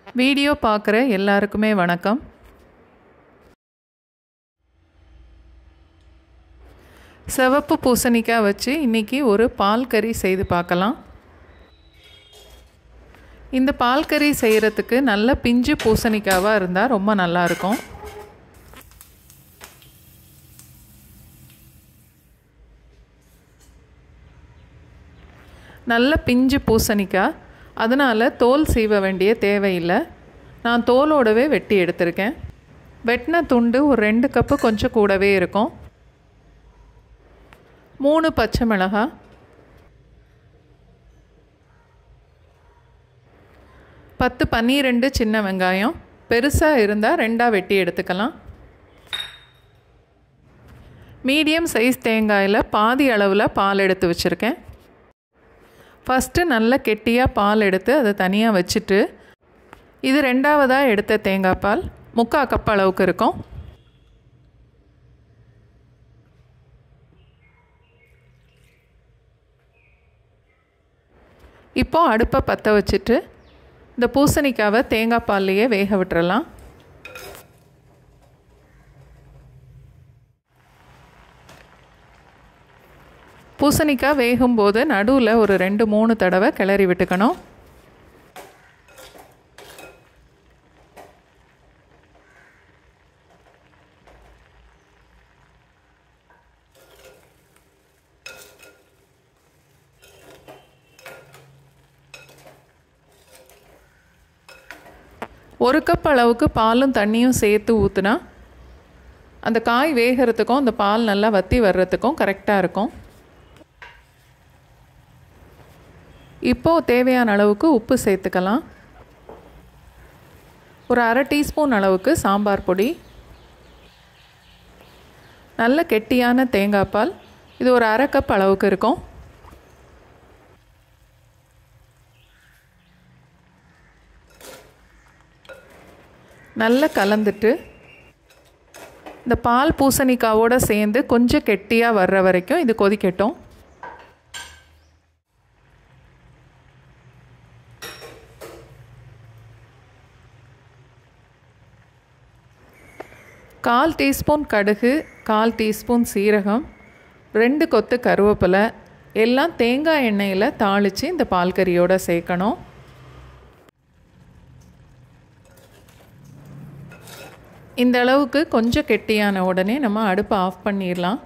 Video பார்க்குற எல்லாருக்குமே வணக்கம். சிவப்பு பூசணிக்காய் வச்சு இன்றைக்கி ஒரு பால் கறி செய்து பார்க்கலாம். இந்த பால் கறி செய்கிறதுக்கு நல்ல பிஞ்சு பூசணிக்காவாக இருந்தால் ரொம்ப நல்லாயிருக்கும். நல்ல பிஞ்சு பூசணிக்காய், அதனால் தோல் சீவ வேண்டிய தேவையில்லை. நான் தோலோடவே வெட்டி எடுத்திருக்கேன். வெட்டின துண்டு ஒரு 2 கப்பு கொஞ்சம் கூடவே இருக்கும். 3 பச்சை மிளகாய், 10-12 சின்ன வெங்காயம், பெருசாக இருந்தால் 2ஆக வெட்டி எடுத்துக்கலாம். மீடியம் சைஸ் தேங்காயில் பாதி அளவில் பால் எடுத்து வச்சுருக்கேன். ஃபஸ்ட்டு நல்ல கெட்டியாக பால் எடுத்து அதை தனியாக வச்சுட்டு, இது 2ஆவதாக எடுத்த தேங்காய் பால் 3/4 கப் அளவுக்கு இருக்கும். இப்போது அடுப்பை பற்ற வச்சுட்டு இந்த பூசணிக்காவை தேங்காய் பால்லையே வேக விட்டுறலாம். பூசணிக்காய் வேகும்போது நடுவில் ஒரு 2-3 தடவை கிளறி விட்டுக்கணும். ஒரு கப் அளவுக்கு பாலும் தண்ணியும் சேர்த்து ஊற்றுனா அந்த காய் வேகிறதுக்கும் அந்த பால் நல்லா வற்றி வர்றதுக்கும் கரெக்டாக இருக்கும். இப்போது தேவையான அளவுக்கு உப்பு சேர்த்துக்கலாம். ஒரு 1/2 டீஸ்பூன் அளவுக்கு சாம்பார் பொடி, நல்ல கெட்டியான தேங்காய் பால், இது ஒரு 1/2 கப் அளவுக்கு இருக்கும். நல்லா கலந்துட்டு இந்த பால் பூசணிக்காவோடு சேர்ந்து கொஞ்சம் கெட்டியாக வர்ற வரைக்கும் இது கொதிக்கட்டும். கால் டீஸ்பூன் கடுகு, 1/4 டீஸ்பூன் சீரகம், 2 கொத்து கருவேப்பிலை எல்லாம் தேங்காய் எண்ணெயில் தாளித்து இந்த பால் கறியோடு சேர்க்கணும். இந்த அளவுக்கு கொஞ்சம் கெட்டியான உடனே நம்ம அடுப்பை ஆஃப் பண்ணிடலாம்.